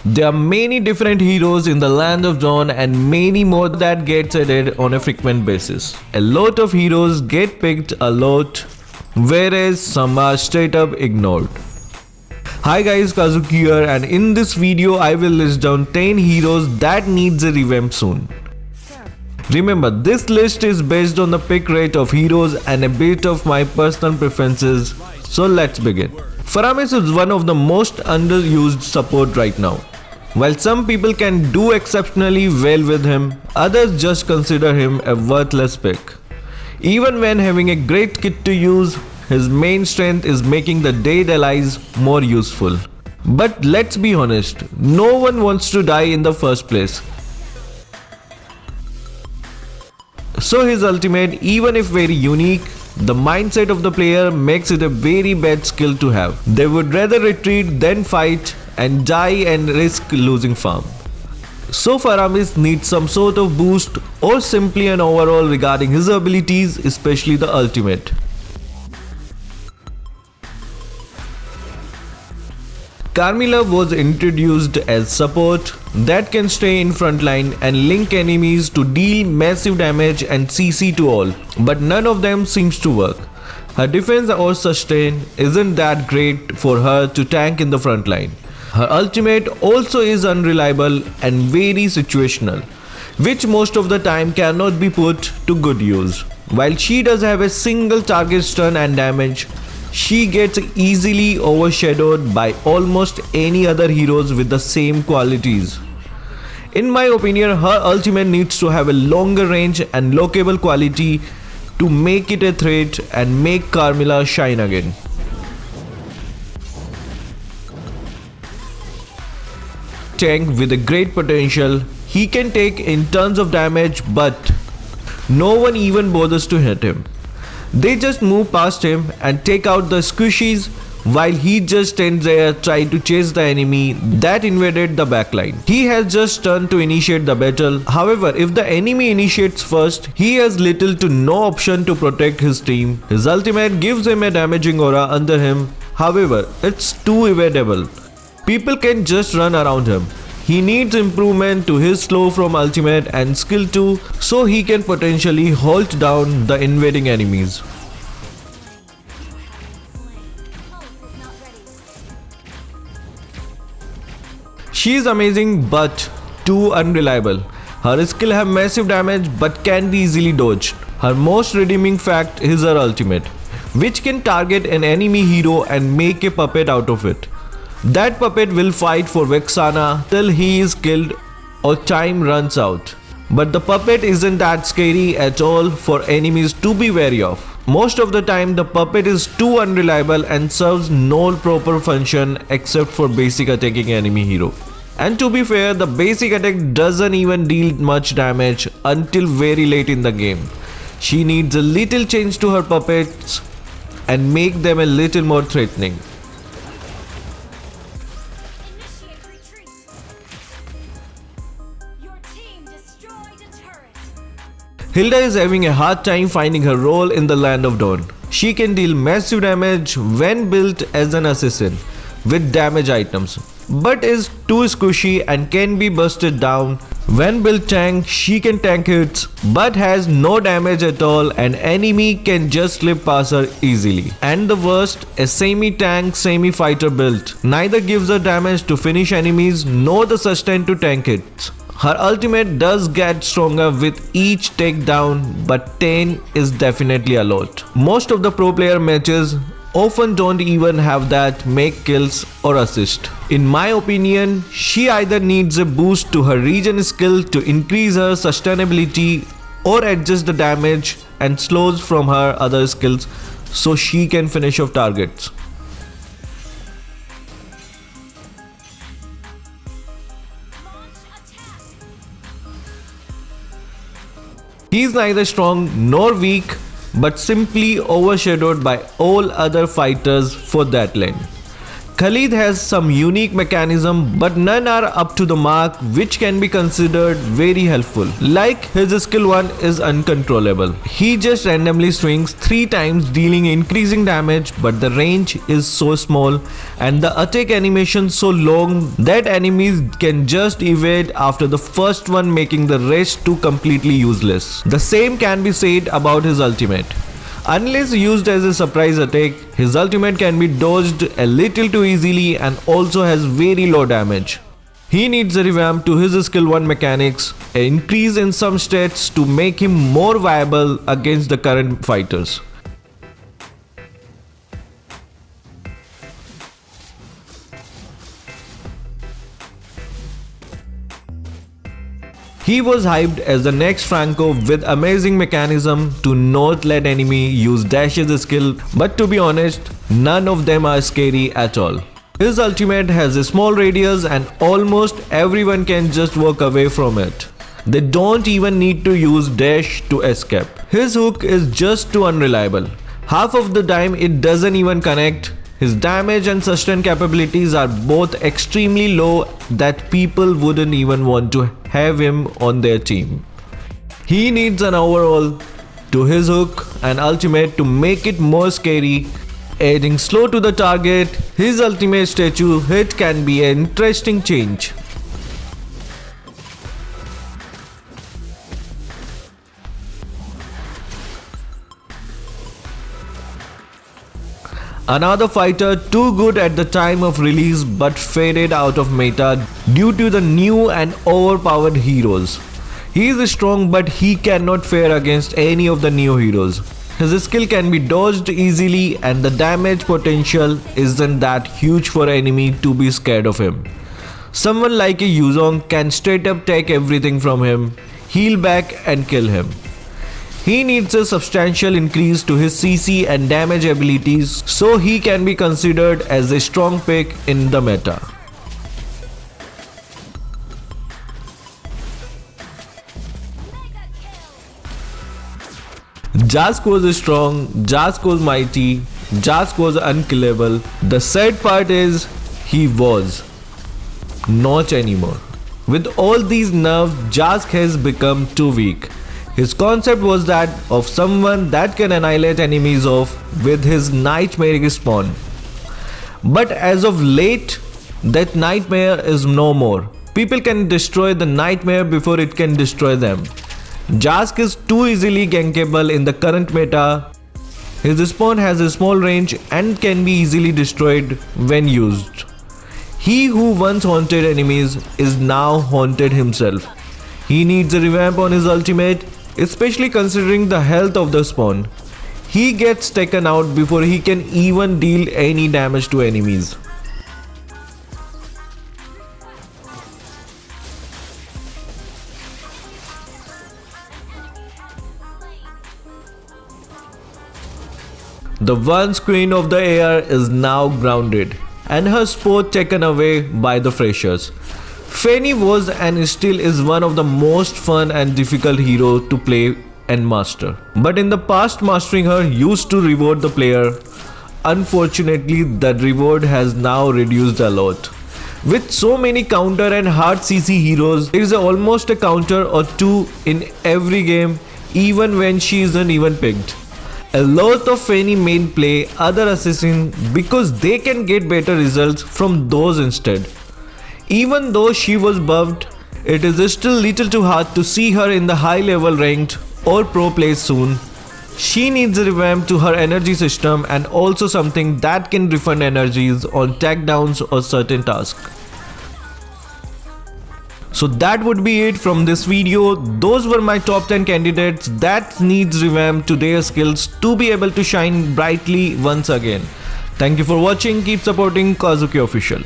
There are many different heroes in the Land of Dawn and many more that gets added on a frequent basis. A lot of heroes get picked a lot, whereas some are straight up ignored. Hi guys, Kazuki here, and in this video I will list down 10 heroes that needs a revamp soon. Remember, this list is based on the pick rate of heroes and a bit of my personal preferences, so let's begin. Faramis is one of the most underused support right now. While some people can do exceptionally well with him, others just consider him a worthless pick. Even when having a great kit to use, his main strength is making the dead allies more useful. But let's be honest, no one wants to die in the first place. So his ultimate, even if very unique, the mindset of the player makes it a very bad skill to have. They would rather retreat than fight and die and risk losing farm. So Faramis needs some sort of boost or simply an overall regarding his abilities, especially the ultimate. Carmilla was introduced as support that can stay in frontline and link enemies to deal massive damage and CC to all, but none of them seems to work. Her defense or sustain isn't that great for her to tank in the frontline. Her ultimate also is unreliable and very situational, which most of the time cannot be put to good use. While she does have a single target stun and damage, she gets easily overshadowed by almost any other heroes with the same qualities. In my opinion, her ultimate needs to have a longer range and lockable quality to make it a threat and make Carmilla shine again. Tank with a great potential, he can take in tons of damage, but no one even bothers to hit him. They just move past him and take out the squishies while he just stands there trying to chase the enemy that invaded the backline. He has just turned to initiate the battle. However, if the enemy initiates first, he has little to no option to protect his team. His ultimate gives him a damaging aura under him. However, it's too evadable. People can just run around him. He needs improvement to his slow from ultimate and skill 2 so he can potentially halt down the invading enemies. She is amazing but too unreliable. Her skill have massive damage but can be easily dodged. Her most redeeming fact is her ultimate, which can target an enemy hero and make a puppet out of it. That puppet will fight for Vexana till he is killed or time runs out. But the puppet isn't that scary at all for enemies to be wary of. Most of the time the puppet is too unreliable and serves no proper function except for basic attacking enemy hero. And to be fair, the basic attack doesn't even deal much damage until very late in the game. She needs a little change to her puppets and make them a little more threatening. Hilda is having a hard time finding her role in the Land of Dawn. She can deal massive damage when built as an assassin with damage items, but is too squishy and can be busted down. When built tank, she can tank hits but has no damage at all and enemy can just slip past her easily. And the worst, a semi-tank, semi-fighter build. Neither gives her damage to finish enemies nor the sustain to tank hits. Her ultimate does get stronger with each takedown, but 10 is definitely a lot. Most of the pro player matches often don't even have that make kills or assist. In my opinion, she either needs a boost to her regen skill to increase her sustainability or adjust the damage and slows from her other skills so she can finish off targets. He is neither strong nor weak, but simply overshadowed by all other fighters for that lane. Khaleed has some unique mechanism, but none are up to the mark, which can be considered very helpful. Like his skill 1 is uncontrollable. He just randomly swings 3 times, dealing increasing damage, but the range is so small and the attack animation so long that enemies can just evade after the first one, making the rest to completely useless. The same can be said about his ultimate. Unless used as a surprise attack, his ultimate can be dodged a little too easily and also has very low damage. He needs a revamp to his skill 1 mechanics, an increase in some stats to make him more viable against the current fighters. He was hyped as the next Franco with amazing mechanism to not let enemy use Dash's skill, but to be honest, none of them are scary at all. His ultimate has a small radius and almost everyone can just walk away from it. They don't even need to use dash to escape. His hook is just too unreliable. Half of the time it doesn't even connect. His damage and sustain capabilities are both extremely low that people wouldn't even want to have him on their team. He needs an overhaul to his hook and ultimate to make it more scary. Adding slow to the target, his ultimate statue hit can be an interesting change. Another fighter too good at the time of release but faded out of meta due to the new and overpowered heroes. He is strong but he cannot fare against any of the new heroes. His skill can be dodged easily and the damage potential isn't that huge for enemy to be scared of him. Someone like a Yuzong can straight up take everything from him, heal back and kill him. He needs a substantial increase to his CC and damage abilities so he can be considered as a strong pick in the meta. Zhask was strong, Zhask was mighty, Zhask was unkillable. The sad part is he was not anymore. With all these nerfs, Zhask has become too weak. His concept was that of someone that can annihilate enemies off with his nightmare spawn. But as of late, that nightmare is no more. People can destroy the nightmare before it can destroy them. Zhask is too easily gankable in the current meta. His spawn has a small range and can be easily destroyed when used. He who once haunted enemies is now haunted himself. He needs a revamp on his ultimate, especially considering the health of the spawn. He gets taken out before he can even deal any damage to enemies. The once queen of the air is now grounded and her sport taken away by the freshers. Fanny was and still is one of the most fun and difficult hero to play and master. But in the past, mastering her used to reward the player. Unfortunately, that reward has now reduced a lot. With so many counter and hard CC heroes, there is almost a counter or two in every game, even when she isn't even picked. A lot of Fanny main play other assassins because they can get better results from those instead. Even though she was buffed, it is still little too hard to see her in the high level ranked or pro plays soon. She needs a revamp to her energy system and also something that can refund energies on takedowns or certain tasks. So that would be it from this video. Those were my top 10 candidates that needs revamp to their skills to be able to shine brightly once again. Thank you for watching. Keep supporting Kazuki Official.